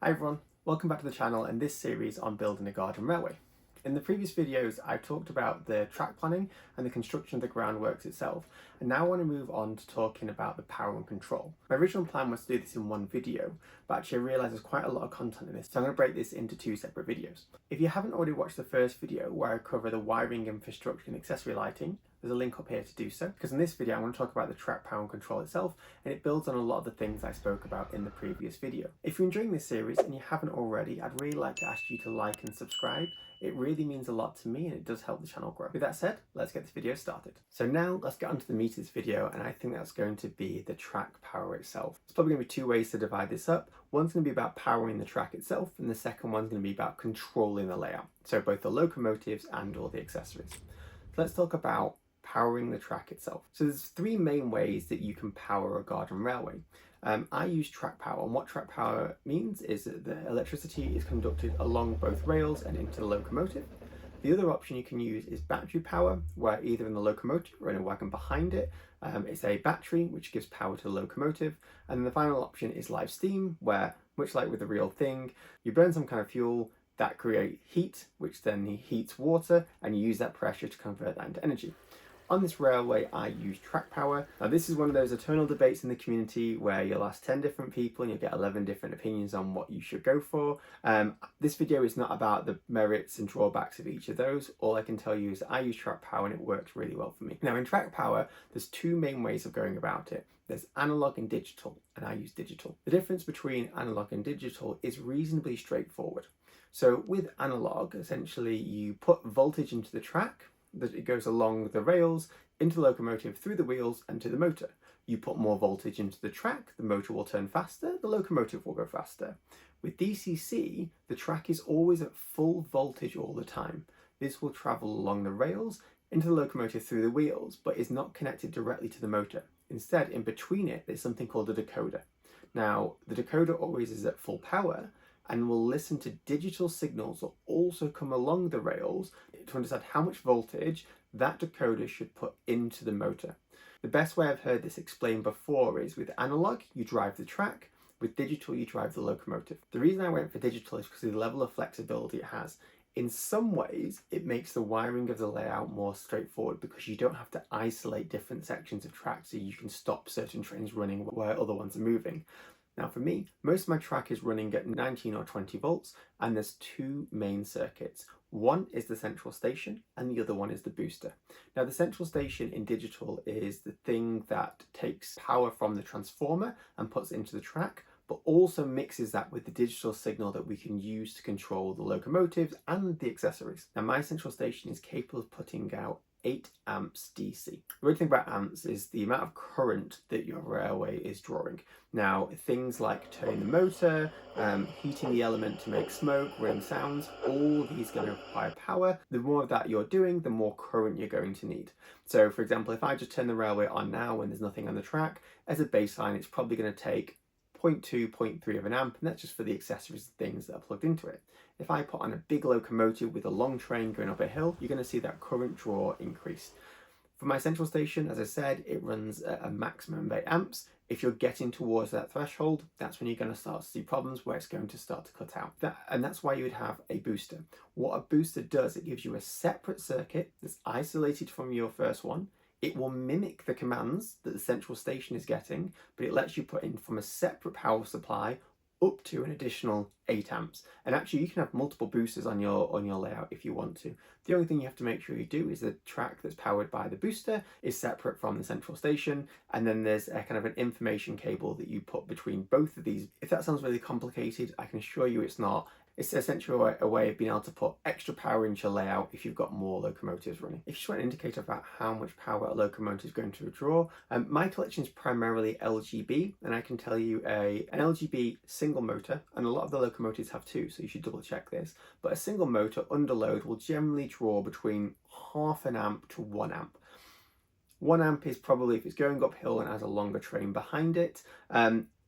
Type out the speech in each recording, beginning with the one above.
Hi everyone, welcome back to the channel and this series on building a garden railway. In the previous videos I talked about the track planning and the construction of the groundworks itself, and now I want to move on to talking about the power and control. My original plan was to do this in one video, but actually I realised there's quite a lot of content in this, so I'm going to break this into two separate videos. If you haven't already watched the first video where I cover the wiring, infrastructure and accessory lighting, there's a link up here to do so, because in this video I want to talk about the track power and control itself, and it builds on a lot of the things I spoke about in the previous video. If you're enjoying this series and you haven't already, I'd really like to ask you to like and subscribe. It really means a lot to me and it does help the channel grow. With that said, let's get this video started. So now let's get onto the meat of this video, and I think that's going to be the track power itself. There's probably going to be two ways to divide this up. One's going to be about powering the track itself, and the second one's going to be about controlling the layout. So both the locomotives and all the accessories. So let's talk about powering the track itself. So there's three main ways that you can power a garden railway. I use track power, and what track power means is that the electricity is conducted along both rails and into the locomotive. The other option you can use is battery power, where either in the locomotive or in a wagon behind it, it's a battery which gives power to the locomotive. And then the final option is live steam, where, much like with the real thing, you burn some kind of fuel that create heat, which then heats water, and you use that pressure to convert that into energy. On this railway, I use track power. Now, this is one of those eternal debates in the community where you'll ask 10 different people and you'll get 11 different opinions on what you should go for. This video is not about the merits and drawbacks of each of those. All I can tell you is that I use track power and it works really well for me. Now, in track power, there's two main ways of going about it. There's analog and digital, and I use digital. The difference between analog and digital is reasonably straightforward. So with analog, essentially you put voltage into the track, that it goes along the rails, into the locomotive, through the wheels and to the motor. You put more voltage into the track, the motor will turn faster, the locomotive will go faster. With DCC, the track is always at full voltage all the time. This will travel along the rails, into the locomotive through the wheels, but is not connected directly to the motor. Instead, in between it, there's something called a decoder. Now, the decoder always is at full power, and will listen to digital signals that also come along the rails to understand how much voltage that decoder should put into the motor. The best way I've heard this explained before is with analog, you drive the track, with digital, you drive the locomotive. The reason I went for digital is because of the level of flexibility it has. In some ways, it makes the wiring of the layout more straightforward because you don't have to isolate different sections of track so you can stop certain trains running where other ones are moving. Now for me, most of my track is running at 19 or 20 volts, and there's two main circuits. One is the central station and the other one is the booster. Now the central station in digital is the thing that takes power from the transformer and puts it into the track, but also mixes that with the digital signal that we can use to control the locomotives and the accessories. Now my central station is capable of putting out 8 amps DC. The great thing about amps is the amount of current that your railway is drawing. Now, things like turning the motor, heating the element to make smoke, running sounds, all of these are going to require power. The more of that you're doing, the more current you're going to need. So, for example, if I just turn the railway on now when there's nothing on the track, as a baseline, it's probably going to take 0.2, 0.3 of an amp, and that's just for the accessories and things that are plugged into it. If I put on a big locomotive with a long train going up a hill, you're going to see that current draw increase. For my central station, as I said, it runs at a maximum of 8 amps. If you're getting towards that threshold, that's when you're going to start to see problems where it's going to start to cut out. And that's why you would have a booster. What a booster does, it gives you a separate circuit that's isolated from your first one. It will mimic the commands that the central station is getting, but it lets you put in from a separate power supply up to an additional 8 amps. And actually you can have multiple boosters on your layout if you want to. The only thing you have to make sure you do is the track that's powered by the booster is separate from the central station, and then there's a kind of an information cable that you put between both of these. If that sounds really complicated, I can assure you it's not. It's essentially a way of being able to put extra power into your layout if you've got more locomotives running. If you just want an indicator about how much power a locomotive is going to draw, my collection is primarily LGB, and I can tell you an LGB single motor, and a lot of the locomotives have two, so you should double check this, but a single motor under load will generally draw between half an amp to 1 amp. 1 amp is probably if it's going uphill and has a longer train behind it.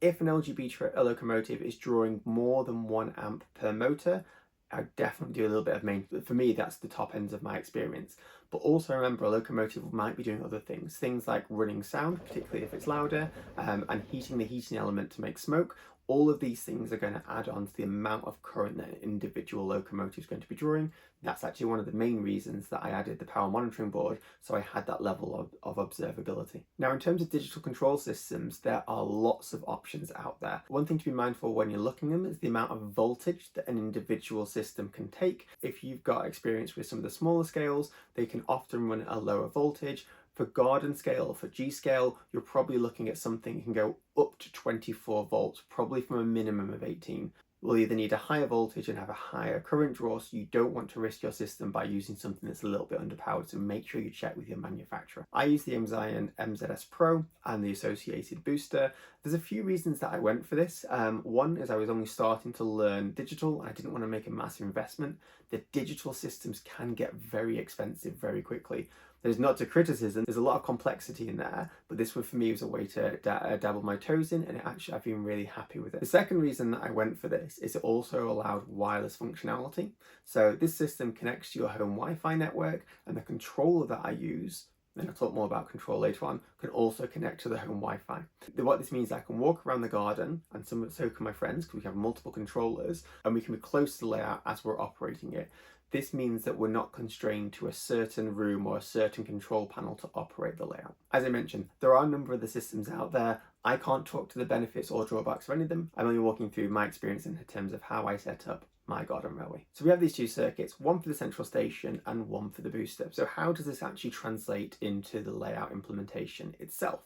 If an LGB locomotive is drawing more than 1 amp per motor, I would definitely do a little bit of maintenance. For me, that's the top ends of my experience. But also remember, a locomotive might be doing other things like running sound, particularly if it's louder, and heating the heating element to make smoke, All of these things are going to add on to the amount of current that an individual locomotive is going to be drawing. That's actually one of the main reasons that I added the power monitoring board, so I had that level of observability. Now, in terms of digital control systems, there are lots of options out there. One thing to be mindful when you're looking at them is the amount of voltage that an individual system can take. If you've got experience with some of the smaller scales, they can often run at a lower voltage. For garden scale, for G scale, you're probably looking at something that can go up to 24 volts, probably from a minimum of 18. We'll either need a higher voltage and have a higher current draw, so you don't want to risk your system by using something that's a little bit underpowered, so make sure you check with your manufacturer. I use the Xion MZS Pro and the associated booster. There's a few reasons that I went for this. One is I was only starting to learn digital. I didn't want to make a massive investment. The digital systems can get very expensive very quickly. There's not to criticism, there's a lot of complexity in there, but this one for me was a way to dabble my toes in, and I've been really happy with it. The second reason that I went for this is it also allowed wireless functionality. So this system connects to your home Wi-Fi network, and the controller that I use, and I'll talk more about control later on, can also connect to the home Wi-Fi. What this means, I can walk around the garden, and so can my friends, because we have multiple controllers, and we can be close to the layout as we're operating it. This means that we're not constrained to a certain room or a certain control panel to operate the layout. As I mentioned, there are a number of the systems out there. I can't talk to the benefits or drawbacks of any of them. I'm only walking through my experience in terms of how I set up my garden railway. So we have these two circuits, one for the central station and one for the booster. So how does this actually translate into the layout implementation itself?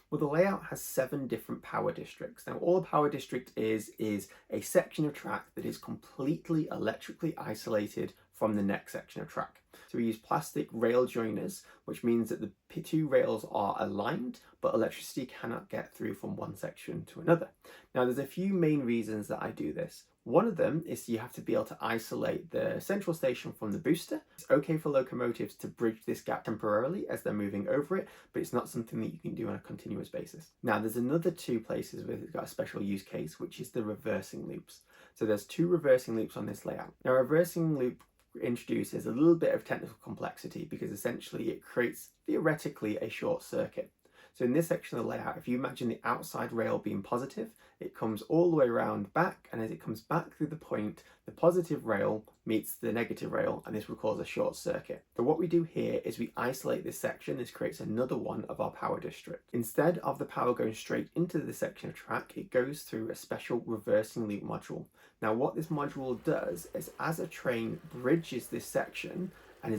Well, the layout has 7 different power districts. Now, all a power district is a section of track that is completely electrically isolated from the next section of track. So we use plastic rail joiners, which means that the 2 rails are aligned, but electricity cannot get through from one section to another. Now, there's a few main reasons that I do this. One of them is you have to be able to isolate the central station from the booster. It's okay for locomotives to bridge this gap temporarily as they're moving over it, but it's not something that you can do on a continuous basis. Now, there's another 2 places where it's got a special use case, which is the reversing loops. So there's 2 reversing loops on this layout. Now, a reversing loop introduces a little bit of technical complexity because essentially it creates theoretically a short circuit. So in this section of the layout, if you imagine the outside rail being positive, it comes all the way around back, and as it comes back through the point, the positive rail meets the negative rail, and this will cause a short circuit. So what we do here is we isolate this section. This creates another one of our power district. Instead of the power going straight into this section of track, it goes through a special reversing loop module. Now what this module does is as a train bridges this section, and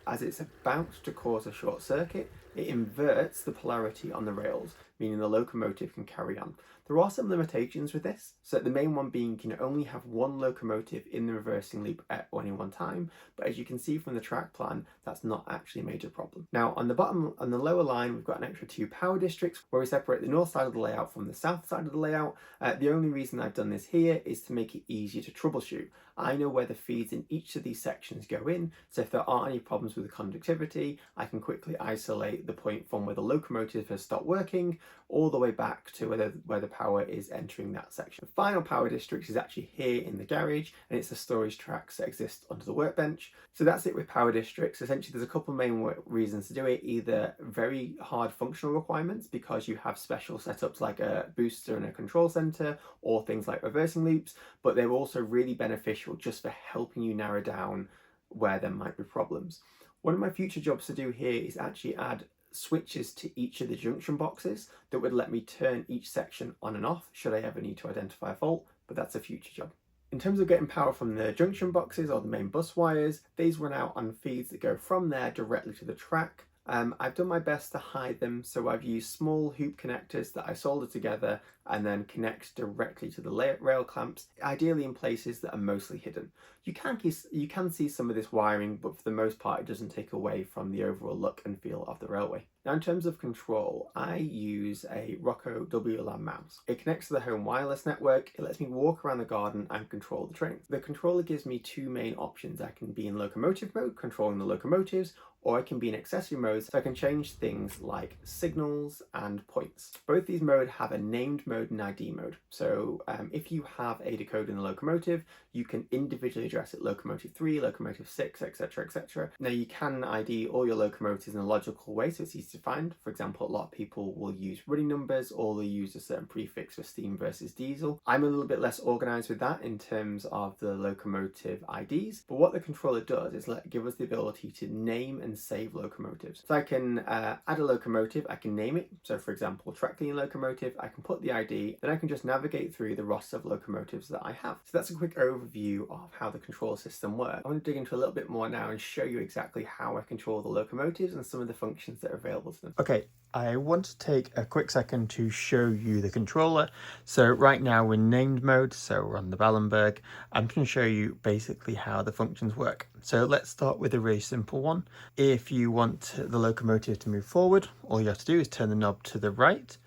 as it's about to cause a short circuit, it inverts the polarity on the rails, meaning the locomotive can carry on. There are some limitations with this. So the main one being you can only have 1 locomotive in the reversing loop at any one time, but as you can see from the track plan, that's not actually a major problem. Now on the lower line, we've got an extra 2 power districts where we separate the north side of the layout from the south side of the layout. The only reason I've done this here is to make it easier to troubleshoot. I know where the feeds in each of these sections go in, so if there aren't any problems with the conductivity, I can quickly isolate the point from where the locomotive has stopped working all the way back to where the power is entering that section. The final power district is actually here in the garage, and it's the storage tracks that exist under the workbench. So that's it with power districts. Essentially, there's a couple of main reasons to do it. Either very hard functional requirements because you have special setups like a booster and a control center, or things like reversing loops, but they're also really beneficial just for helping you narrow down where there might be problems. One of my future jobs to do here is actually add switches to each of the junction boxes that would let me turn each section on and off should I ever need to identify a fault, but that's a future job. In terms of getting power from the junction boxes or the main bus wires, these run out on feeds that go from there directly to the track. I've done my best to hide them, so I've used small hoop connectors that I solder together and then connect directly to the rail clamps, ideally in places that are mostly hidden. You can see some of this wiring, but for the most part it doesn't take away from the overall look and feel of the railway. Now in terms of control, I use a Rocco WLAN mouse. It connects to the home wireless network, it lets me walk around the garden and control the trains. The controller gives me 2 main options. I can be in locomotive mode, controlling the locomotives, or I can be in accessory mode, so I can change things like signals and points. Both these modes have a named mode and ID mode. So if you have a decoder in the locomotive, you can individually address it locomotive 3, locomotive 6, etc, etc. Now you can ID all your locomotives in a logical way, so it's easy to find. For example, a lot of people will use running numbers, or they'll use a certain prefix for steam versus diesel. I'm a little bit less organized with that in terms of the locomotive IDs, but what the controller does is give us the ability to name and save locomotives. So I can add a locomotive, I can name it. So for example, track clean locomotive, I can put the ID, then I can just navigate through the roster of locomotives that I have. So that's a quick overview of how the control system works. I want to dig into a little bit more now and show you exactly how I control the locomotives and some of the functions that are available to them. Okay, I want to take a quick second to show you the controller. So right now we're in named mode, so we're on the Ballenberg. I'm going to show you basically how the functions work. So let's start with a really simple one. If you want the locomotive to move forward, all you have to do is turn the knob to the right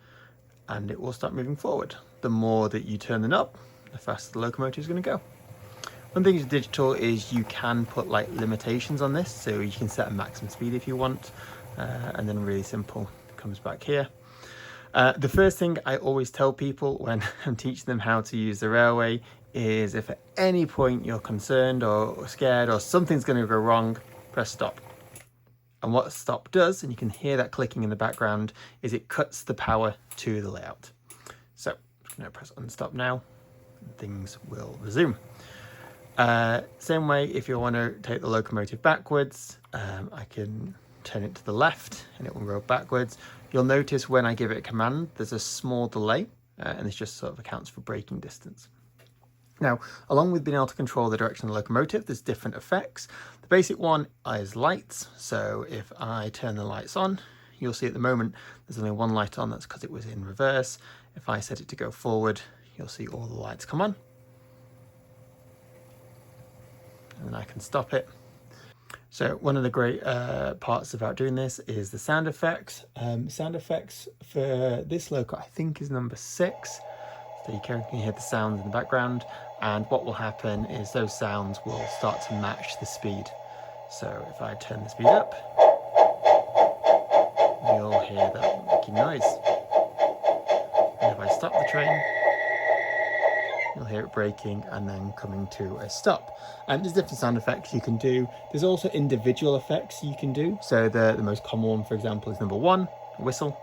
and it will start moving forward. The more that you turn the knob, the faster the locomotive is going to go. One thing with digital is you can put like limitations on this, so you can set a maximum speed if you want, and then really simple comes back here. The first thing I always tell people when I'm teaching them how to use the railway is if at any point you're concerned or scared or something's going to go wrong, press stop. And what stop does, and you can hear that clicking in the background, is it cuts the power to the layout. So I'm just going to press unstop now and things will resume. Same way, if you want to take the locomotive backwards, I can turn it to the left and it will roll backwards. You'll notice when I give it a command, there's a small delay, and this just sort of accounts for braking distance. Now, along with being able to control the direction of the locomotive, there's different effects. The basic one is lights. So if I turn the lights on, you'll see at the moment there's only one light on. That's because it was in reverse. If I set it to go forward, you'll see all the lights come on. And then I can stop it. So one of the great parts about doing this is the sound effects. Sound effects for this loco, I think, is number 6. So you can hear the sounds in the background, and what will happen is those sounds will start to match the speed. So if I turn the speed up, you'll hear that making noise. And if I stop the train, you'll hear it braking and then coming to a stop. And there's different sound effects you can do. There's also individual effects you can do. So the most common one, for example, is number 1, a whistle.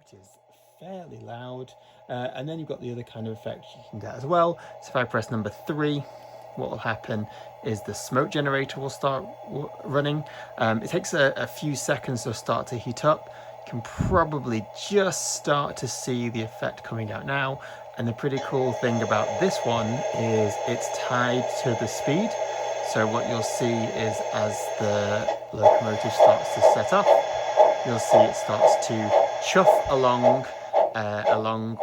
Which is fairly loud. And then you've got the other kind of effects you can get as well. So if I press number 3, what will happen is the smoke generator will start running. It takes a few seconds to start to heat up. Can probably just start to see the effect coming out now. And the pretty cool thing about this one is it's tied to the speed. So what you'll see is as the locomotive starts to set off, you'll see it starts to chuff along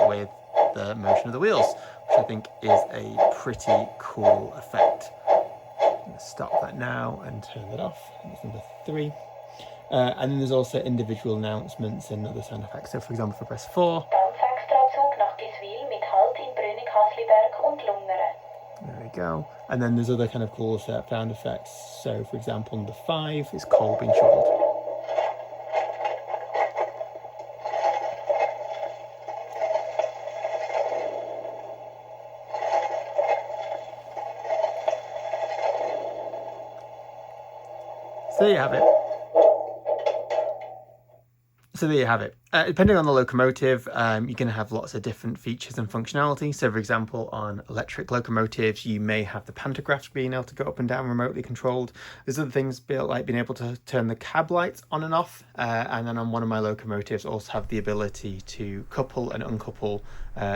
with the motion of the wheels, which I think is a pretty cool effect. I'm going to stop that now and turn that off. That's number 3. And then there's also individual announcements and other sound effects. So for example, if I press 4, there we go. And then there's other kind of cool sound effects. So for example, number 5 is coal being shoveled. So there you have it. Depending on the locomotive, you can have lots of different features and functionality. So for example, on electric locomotives, you may have the pantographs being able to go up and down remotely controlled. There's other things like being able to turn the cab lights on and off. And then on one of my locomotives, also have the ability to couple and uncouple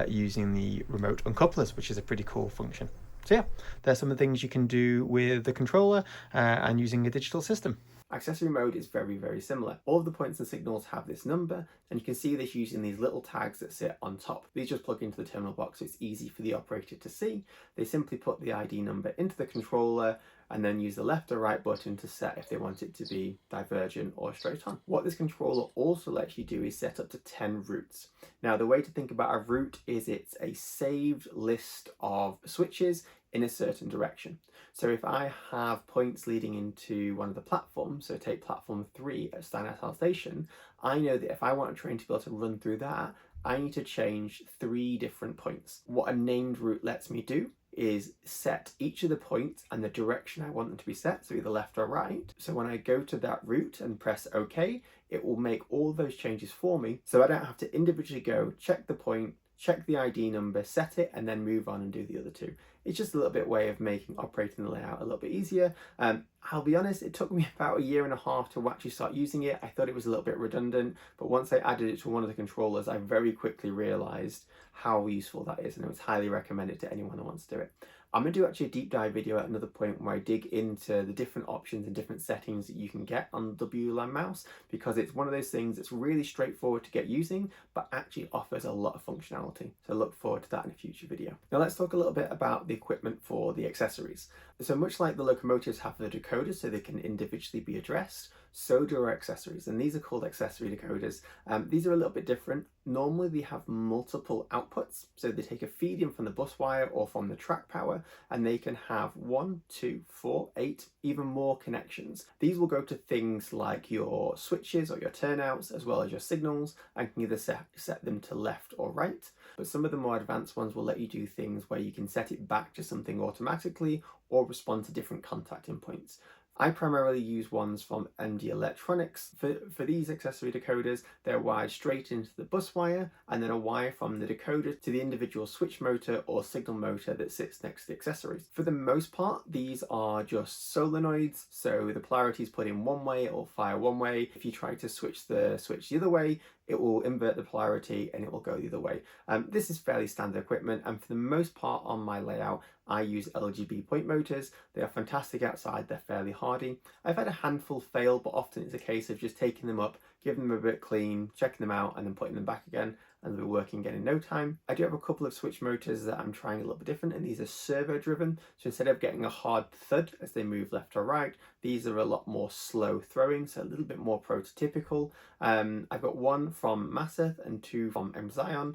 using the remote uncouplers, which is a pretty cool function. So yeah, there's some of the things you can do with the controller and using a digital system. Accessory mode is very, very similar. All of the points and signals have this number, and you can see this using these little tags that sit on top. These just plug into the terminal box, so it's easy for the operator to see. They simply put the ID number into the controller and then use the left or right button to set if they want it to be divergent or straight on. What this controller also lets you do is set up to 10 routes. Now, the way to think about a route is it's a saved list of switches in a certain direction. So if I have points leading into one of the platforms, so take platform 3 at Steinhaus Station, I know that if I want a train to be able to run through that, I need to change 3 different points. What a named route lets me do is set each of the points and the direction I want them to be set, so either left or right. So when I go to that route and press OK, it will make all those changes for me, so I don't have to individually go check the point, check the ID number, set it, and then move on and do the other two. It's just a little bit way of making operating the layout a little bit easier. I'll be honest, it took me about a year and a half to actually start using it. I thought it was a little bit redundant, but once I added it to one of the controllers, I very quickly realized how useful that is, and I would highly recommend it to anyone who wants to do it. I'm going to do actually a deep dive video at another point where I dig into the different options and different settings that you can get on the WLAN mouse, because it's one of those things that's really straightforward to get using, but actually offers a lot of functionality. So look forward to that in a future video. Now let's talk a little bit about the equipment for the accessories. So much like the locomotives have the decoders so they can individually be addressed, so do our accessories, and these are called accessory decoders. These are a little bit different. Normally they have multiple outputs, so they take a feed in from the bus wire or from the track power, and they can have 1, 2, 4, 8, even more connections. These will go to things like your switches or your turnouts, as well as your signals, and can either set them to left or right. But some of the more advanced ones will let you do things where you can set it back to something automatically or respond to different contacting points. I primarily use ones from MD Electronics. For these accessory decoders, they're wired straight into the bus wire, and then a wire from the decoder to the individual switch motor or signal motor that sits next to the accessories. For the most part, these are just solenoids, so the polarity is put in one way, it will fire one way. If you try to switch the other way, it will invert the polarity and it will go the other way. This is fairly standard equipment, and for the most part on my layout, I use LGB point motors. They are fantastic outside, they're fairly hardy. I've had a handful fail, but often it's a case of just taking them up, giving them a bit clean, checking them out, and then putting them back again, and they'll be working again in no time. I do have a couple of switch motors that I'm trying a little bit different, and these are servo driven. So instead of getting a hard thud as they move left or right, these are a lot more slow throwing, so a little bit more prototypical. I've got one from Massive and two from Mzion.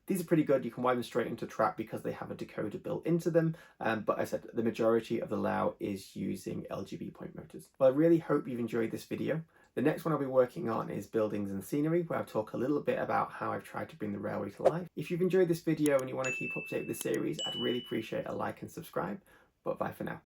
These are pretty good. You can wire them straight into track because they have a decoder built into them. But I said the majority of the layout is using LGB point motors. Well, I really hope you've enjoyed this video. The next one I'll be working on is buildings and scenery, where I'll talk a little bit about how I've tried to bring the railway to life. If you've enjoyed this video and you want to keep up to date with the series, I'd really appreciate a like and subscribe. But bye for now.